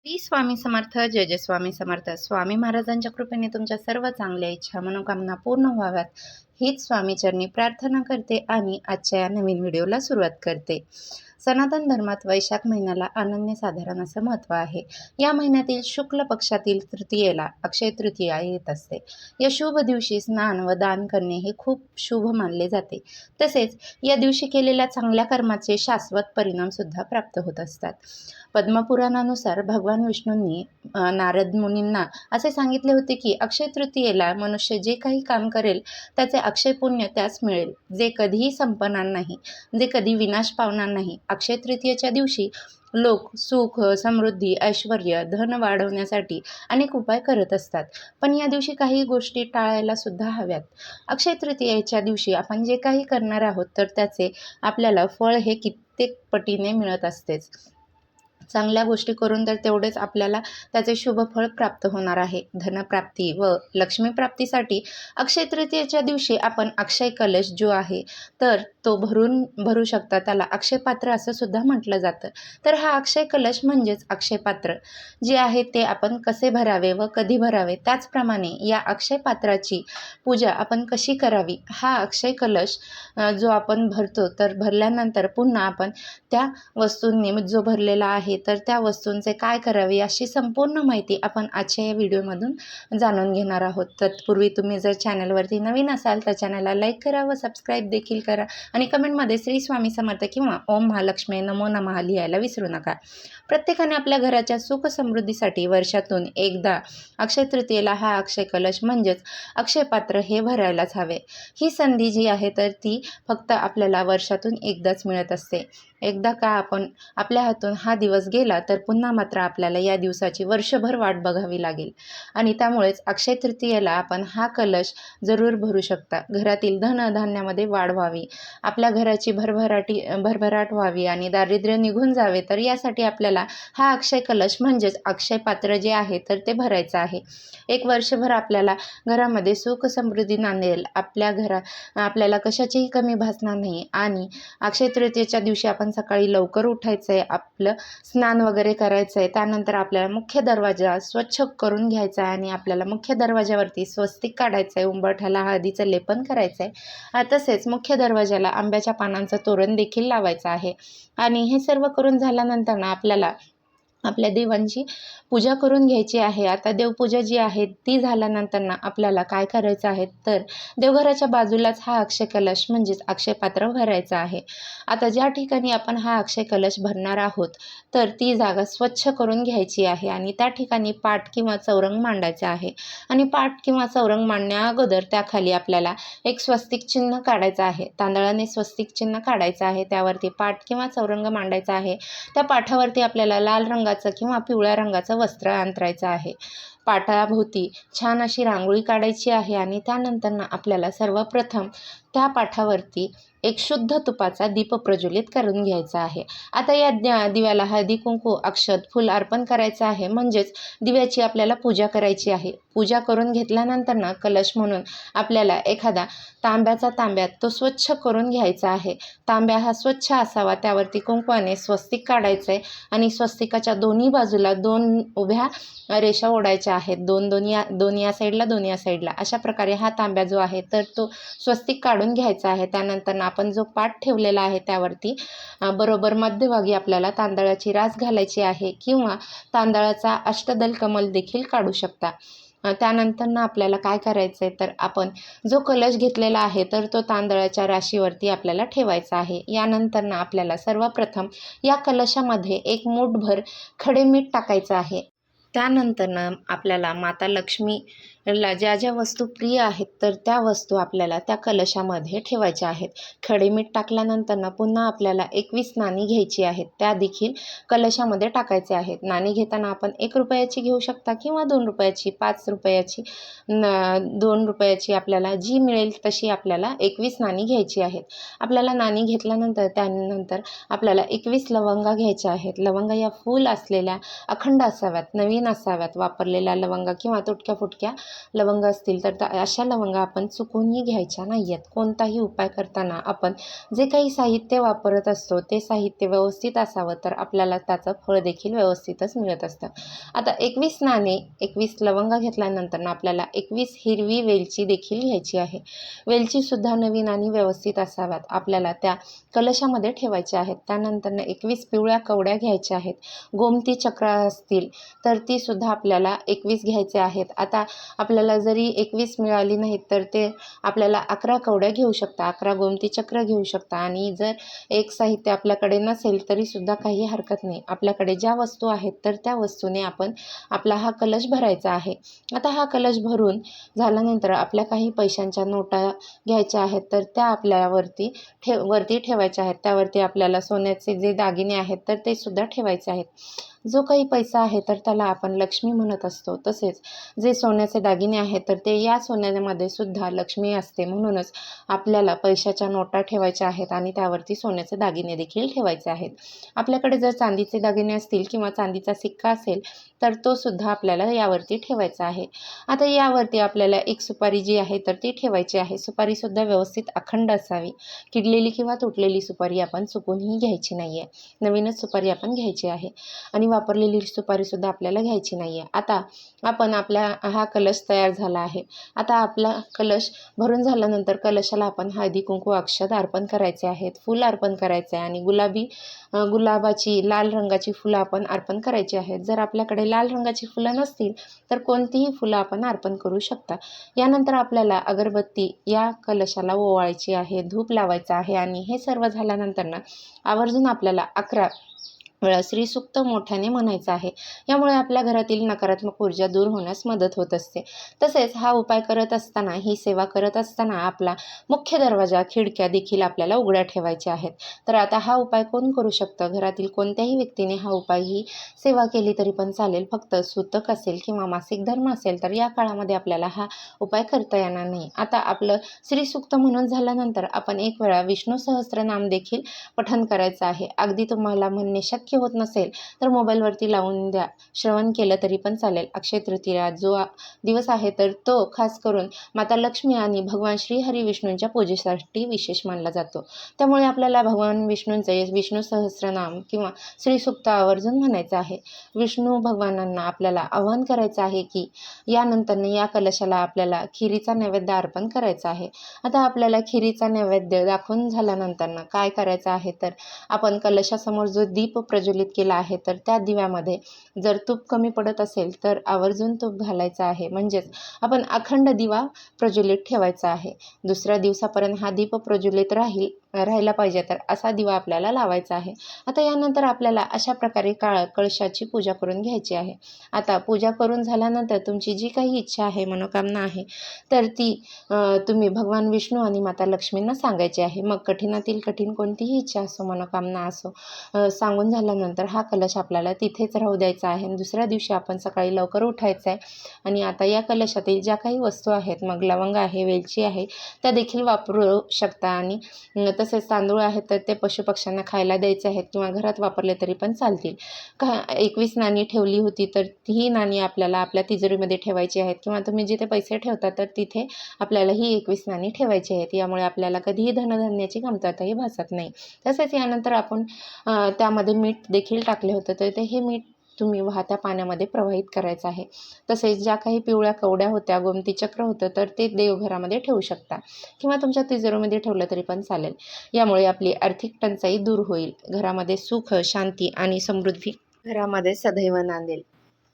श्री स्वामी समर्थ. जय जय स्वामी समर्थ. स्वामी महाराजांच्या कृपेने तुमच्या सर्व चांगल्या इच्छा मनोकामना पूर्ण व्हाव्यात हीच स्वामीचरणी प्रार्थना करते आणि आजच्या या नवीन व्हिडिओला सुरुवात करते. सनातन धर्मात वैशाख महिन्याला अनन्यसाधारण असं महत्त्व आहे. या महिन्यातील शुक्ल पक्षातील तृतीयेला अक्षय तृतीया येत असते. या शुभ दिवशी स्नान व दान करणे हे खूप शुभ मानले जाते. तसेच या दिवशी केलेल्या चांगल्या कर्माचे शाश्वत परिणाम सुद्धा प्राप्त होत असतात. पद्मपुराणानुसार भगवान विष्णूंनी नारद मुनींना असे सांगितले होते की अक्षय तृतीयेला मनुष्य जे काही काम करेल त्याचे अक्षय पुण्य त्यास मिळेल, जे कधीही संपणार नाही, जे कधी विनाश पावणार नाही. अक्षय तृतीयेच्या दिवशी लोक सुख, समृद्धी, ऐश्वर्य, धन वाढवण्यासाठी अनेक उपाय करत असतात. पण या दिवशी काही गोष्टी टाळायला सुद्धा हव्यात. अक्षय तृतीयेच्या दिवशी आपण जे काही करणार आहोत तर त्याचे आपल्याला फळ हे कित्येक पटीने मिळत असतेच. चांगल्या गोष्टी करून तर तेवढेच आपल्याला त्याचे शुभ फळ प्राप्त होणार आहे. धनप्राप्ती व लक्ष्मीप्राप्तीसाठी अक्षय तृतीयेच्या दिवशी आपण अक्षय कलश जो आहे तर तो भरू शकता. त्याला अक्षय पात्र असं सुद्धा म्हटलं जातं. तर हा अक्षय कलश म्हणजेच अक्षय पात्र जे आहे ते आपण कसे भरावे व कधी भरावे, त्याचप्रमाणे या अक्षय पात्राची पूजा आपण कशी करावी. हा अक्षय कलश जो आपण भरतो तर भरल्यानंतर पुन्हा आपण त्या वस्तूंनी जो भरलेला आहे तर त्या वस्तूंचे काय करावे अशी संपूर्ण माहिती आपण आजच्या या व्हिडिओमधून जाणून घेणार आहोत. तत्पूर्वी तुम्ही जर चॅनलवरती नवीन असाल तर चॅनलला लाईक करा व सबस्क्राईब देखील करा आणि कमेंटमध्ये श्री स्वामी समर्थ किंवा ओम महालक्ष्मी नमो नमः लिहायला विसरू नका. प्रत्येकाने आपल्या घराच्या सुख समृद्धीसाठी वर्षातून एकदा अक्षय तृतीयेला हा अक्षय कलश म्हणजेच अक्षय पात्र हे भरायलाच हवे. ही संधी जी आहे तर ती फक्त आपल्याला वर्षातून एकदाच मिळत असते. एकदा का आपण आपल्या हातून हा दिवस गेला तर पुन्हा मात्र आपल्याला या दिवसाची वर्षभर वाट बघावी लागेल आणि त्यामुळेच अक्षय तृतीयेला आपण हा कलश जरूर भरू शकता. घरातील धनधान्यामध्ये वाढ व्हावी, आपल्या घराची भरभराट व्हावी आणि दारिद्र्य निघून जावे, तर यासाठी आपल्याला हा अक्षय कलश म्हणजेच अक्षय पात्र जे आहे तर ते भरायचं आहे. एक वर्षभर आपल्याला घरामध्ये सुख समृद्धी नांदेल. आपल्याला कशाचीही कमी भासणार नाही. आणि अक्षय तृतीयेच्या दिवशी आपण सकाळी लवकर उठायचं आहे, आपलं स्नान वगैरे करायचं आहे. त्यानंतर आपल्याला मुख्य दरवाजा स्वच्छ करून घ्यायचा आहे आणि आपल्याला मुख्य दरवाजावरती स्वस्तिक काढायचं आहे, उंबरठ्याला हळदीचं लेपन करायचं आहे. तसेच मुख्य दरवाजाला आंब्याच्या पानांचं तोरण देखील लावायचं आहे. आणि हे सर्व करून झाल्यानंतर ना आपल्याला आपल्या देवांची पूजा करून घ्यायची आहे. आता देवपूजा जी आहे ती झाल्यानंतर ना आपल्याला काय करायचं आहे तर देवघराच्या बाजूलाच हा अक्षय कलश म्हणजेच अक्षय पात्र भरायचं आहे. आता ज्या ठिकाणी आपण हा अक्षय कलश भरणार आहोत तर ती जागा स्वच्छ करून घ्यायची आहे आणि त्या ठिकाणी पाट किंवा चौरंग मांडायचा आहे. आणि पाट किंवा चौरंग मांडण्या अगोदर त्याखाली आपल्याला एक स्वस्तिक चिन्ह काढायचं आहे. तांदळाने स्वस्तिक चिन्ह काढायचं आहे. त्यावरती पाट किंवा चौरंग मांडायचा आहे. त्या पाठावरती आपल्याला लाल रंगाचं किंवा पिवळ्या रंगाचं वस्त्र अंतरायचं आहे. पाटाभोवती छान अशी रांगोळी काढायची आहे आणि त्यानंतर ना आपल्याला सर्वप्रथम त्या पाठावरती एक शुद्ध तुपाचा दीप प्रज्वलित करून घ्यायचा आहे. आता या दिव्याला हळदी कुंकू अक्षत फूल अर्पण करायचं आहे. म्हणजेच दिव्याची आपल्याला पूजा करायची आहे. पूजा करून घेतल्यानंतर ना कलश म्हणून आपल्याला एखादा तांब्यात तो स्वच्छ करून घ्यायचा आहे. तांब्या हा स्वच्छ असावा. त्यावरती कुंकवाने स्वस्तिक काढायचं आहे आणि स्वस्तिकाच्या दोन्ही बाजूला 2 उभ्या रेषा ओढायच्या आहेत. दोन या साईडला अशा प्रकारे हा तांब्या जो आहे तर तो स्वस्तिक काढून घ्यायचा आहे. त्यानंतर आपण जो पाट ठेवलेला आहे त्यावरती बरोबर मध्यभागी आपल्याला तांदळाची रास घालायची आहे किंवा तांदळाचा अष्टदल कमल देखील काढू शकता. त्यानंतर आपल्याला काय करायचं आहे तर आपण जो कलश घेतलेला आहे तर तो तांदळाच्या राशीवरती आपल्याला ठेवायचा आहे. यानंतर आपल्याला सर्वप्रथम या कलशामध्ये एक मूठभर खडे मीठ टाकायचं आहे. त्यानंतर आपल्याला माता लक्ष्मीला ज्या ज्या वस्तू प्रिय आहेत तर त्या वस्तू आपल्याला त्या कलशामध्ये ठेवायच्या आहेत. खडे मीठ टाकल्यानंतर पुन्हा आपल्याला 21 नाणी घ्यायची आहेत. त्या देखील कलशामध्ये टाकायचे आहेत. नाणी घेताना आपण 1 रुपयाची घेऊ शकता किंवा 2 रुपयाची, 5 रुपयाची, 2 रुपयाची, आपल्याला जी मिळेल तशी आपल्याला 21 नाणी घ्यायची आहेत. आपल्याला नाणी घेतल्यानंतर त्यानंतर आपल्याला 21 लवंगा घ्यायच्या आहेत. लवंगा या फूल असलेल्या अखंड असाव्यात, नवीन असाव्यात. वापरलेल्या लवंगा किंवा तुटक्या फुटक्या लवंग असतील तर अशा लवंगा आपण चुकूनही घ्यायच्या नाही आहेत. कोणताही उपाय करताना आपण जे काही साहित्य वापरत असतो ते साहित्य व्यवस्थित असावं, तर आपल्याला त्याचं फळ देखील व्यवस्थितच मिळत असतं. आता 21 नाणे 21 लवंगा घेतल्यानंतर आपल्याला 21 हिरवी वेलची देखील घ्यायची आहे. वेलचीसुद्धा नवीन आणि व्यवस्थित असाव्यात. आपल्याला त्या कलशामध्ये ठेवायच्या आहेत. त्यानंतर 21 पिवळ्या कवड्या घ्यायच्या आहेत. गोमती चक्र असतील तर तीसुद्धा आपल्याला 21 घ्यायचे आहेत. आता आपल्याला जरी 21 मिळाली नाहीत तर ते आपल्याला 11 कवड्या घेऊ शकता, 11 गोमती चक्र घेऊ शकता. आणि जर एक साहित्य आपल्याकडे नसेल तरीसुद्धा काही हरकत नाही. आपल्याकडे ज्या वस्तू आहेत तर त्या वस्तूने आपण आपला हा कलश भरायचा आहे. आता हा कलश भरून झाल्यानंतर आपल्या काही पैशांच्या नोटा घ्यायच्या आहेत तर त्या आपल्यावरती वरती ठेवायच्या आहेत. त्यावरती आपल्याला सोन्याचे जे दागिने आहेत तर ते सुद्धा ठेवायचे आहेत. जो काही पैसा आहे तर त्याला आपण लक्ष्मी म्हणत असतो. तसेच जे सोन्याचे दागिने आहेत तर ते या सोन्यामध्ये सुद्धा लक्ष्मी असते. म्हणूनच आपल्याला पैशाच्या नोटा ठेवायच्या आहेत आणि त्यावरती सोन्याचे दागिने देखील ठेवायचे आहेत. आपल्याकडे जर चांदीचे दागिने असतील किंवा चांदीचा सिक्का असेल तर तो सुद्धा आपल्याला यावरती ठेवायचा आहे. आता यावरती आपल्याला एक सुपारी जी आहे तर ती ठेवायची आहे. सुपारीसुद्धा व्यवस्थित अखंड असावी. किडलेली किंवा तुटलेली सुपारी आपण चुकूनही घ्यायची नाही आहे. नवीनच सुपारी आपण घ्यायची आहे आणि वापरलेली सुपारीसुद्धा आपल्याला घ्यायची नाही आहे. आता आपण आपला हा कलश तयार झाला आहे. आता आपला कलश भरून झाल्यानंतर कलशाला आपण हळदी कुंकू अक्षत अर्पण करायचे आहेत, फूल अर्पण करायचे आहे आणि गुलाबाची लाल रंगाची फुलं आपण अर्पण करायची आहेत. जर आपल्याकडे लाल रंगाची फुलं नसतील तर कोणतीही फुलं आपण अर्पण करू शकता. यानंतर आपल्याला अगरबत्ती या कलशाला ओवाळायची आहे, धूप लावायचा आहे आणि हे सर्व झाल्यानंतर आवर्जून आपल्याला 11 वेळा श्रीसूक्त मोठ्याने म्हणायचं आहे. यामुळे आपल्या घरातील नकारात्मक ऊर्जा दूर होण्यास मदत होत असते. तसेच हा उपाय करत असताना, ही सेवा करत असताना आपला मुख्य दरवाजा, खिडक्या देखील आपल्याला उघड्या ठेवायच्या आहेत. तर आता हा उपाय कोण करू शकतं? घरातील कोणत्याही व्यक्तीने हा उपाय, ही सेवा केली तरी पण चालेल. फक्त सूतक असेल किंवा मासिक धर्म असेल तर या काळामध्ये आपल्याला हा उपाय करता येणार नाही. आता आपलं श्रीसूक्त म्हणून झाल्यानंतर आपण एक वेळा विष्णू सहस्त्रनाम देखील पठण करायचं आहे. अगदी तुम्हाला म्हणणे शक्य होत नसेल तर मोबाईलवरती लावून द्या, श्रवण केलं तरी पण चालेल. अक्षय तृतीया जो दिवस आहे तर तो खास करून माता लक्ष्मी आणि भगवान श्री हरी विष्णूंच्या पूजेसाठी विशेष मानला जातो. त्यामुळे आपल्याला भगवान विष्णूंचे विष्णू सहस्त्रनाम किंवा श्रीसूक्त आवर्जून म्हणायचं आहे. विष्णू भगवानांना आपल्याला आवाहन करायचं आहे की यानंतर या कलशाला आपल्याला खिरीचा नैवेद्य अर्पण करायचा आहे. आता आपल्याला खिरीचा नैवेद्य दाखवून झाल्यानंतर काय करायचं आहे तर आपण कलशासमोर जो दीप प्रज्वलित केला आहे तर त्या दिव्यामध्ये जर तूप कमी पडत असेल तर आवर्जून तूप घालायचं आहे. म्हणजेच आपण अखंड दिवा प्रज्वलित ठेवायचा आहे. दुसऱ्या दिवसापर्यंत हा दीप प्रज्वलित राहिला पाहिजे तर असा दिवा आपल्याला लावायचा आहे. आता यानंतर आपल्याला अशा प्रकारे कळशाची पूजा करून घ्यायची आहे. आता पूजा करून झाल्यानंतर तुमची जी काही इच्छा आहे, मनोकामना आहे तर ती तुम्ही भगवान विष्णू आणि माता लक्ष्मींना सांगायची आहे. मग कठीणातील कठीण कोणतीही इच्छा असो, मनोकामना असो, सांगून झाल्यानंतर हा कलश आपल्याला तिथेच राहू द्यायचा आहे आणि दुसऱ्या दिवशी आपण सकाळी लवकर उठायचं आहे. आणि आता या कलशातील ज्या काही वस्तू आहेत, मग लवंग आहे, वेलची आहे, त्या देखील वापरू शकता. आणि तसेच तांदूळ आहेत तर ते पशुपक्ष्यांना खायला द्यायचे आहेत किंवा घरात वापरले तरी पण चालतील. 21 नाणी ठेवली होती तर ही नाणी आपल्याला आपल्या तिजोरीमध्ये ठेवायची आहेत किंवा तुम्ही जिथे पैसे ठेवता तर तिथे आपल्याला ही 21 नाणी ठेवायची आहेत. यामुळे आपल्याला कधीही धनधान्याची कमतरताही भासत नाही. तसेच यानंतर आपण त्यामध्ये मीठ देखील टाकले होते तर हे मीठ तुम्ही वाहत्या पाण्यामध्ये प्रवाहित करायचं आहे. तसेच ज्या काही पिवळ्या कवड्या होत्या, गोमती चक्र होतं तर ते देवघरामध्ये ठेवू शकता किंवा तुमच्या तिजोरीमध्ये ठेवलं तरी पण चालेल. यामुळे आपली आर्थिक टंचाई दूर होईल. घरामध्ये सुख, शांती आणि समृद्धी घरामध्ये सदैव नांदेल.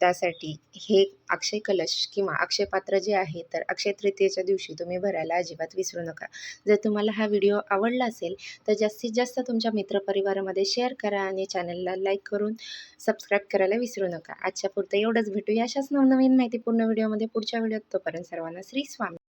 त्यासाठी हे अक्षय कलश किंवा अक्षय पात्र जे आहे तर अक्षय तृतीयेच्या दिवशी तुम्ही भरायला अजिबात विसरू नका. जर तुम्हाला हा व्हिडिओ आवडला असेल तर जास्तीत जास्त तुमच्या मित्रपरिवारामध्ये शेअर करा आणि चॅनलला लाईक करून सबस्क्राईब करायला विसरू नका. आजच्या पुरतं एवढंच. भेटूया अशाच नवनवीन माहितीपूर्ण व्हिडिओमध्ये पुढच्या व्हिडिओत. तोपर्यंत सर्वांना श्री स्वामी.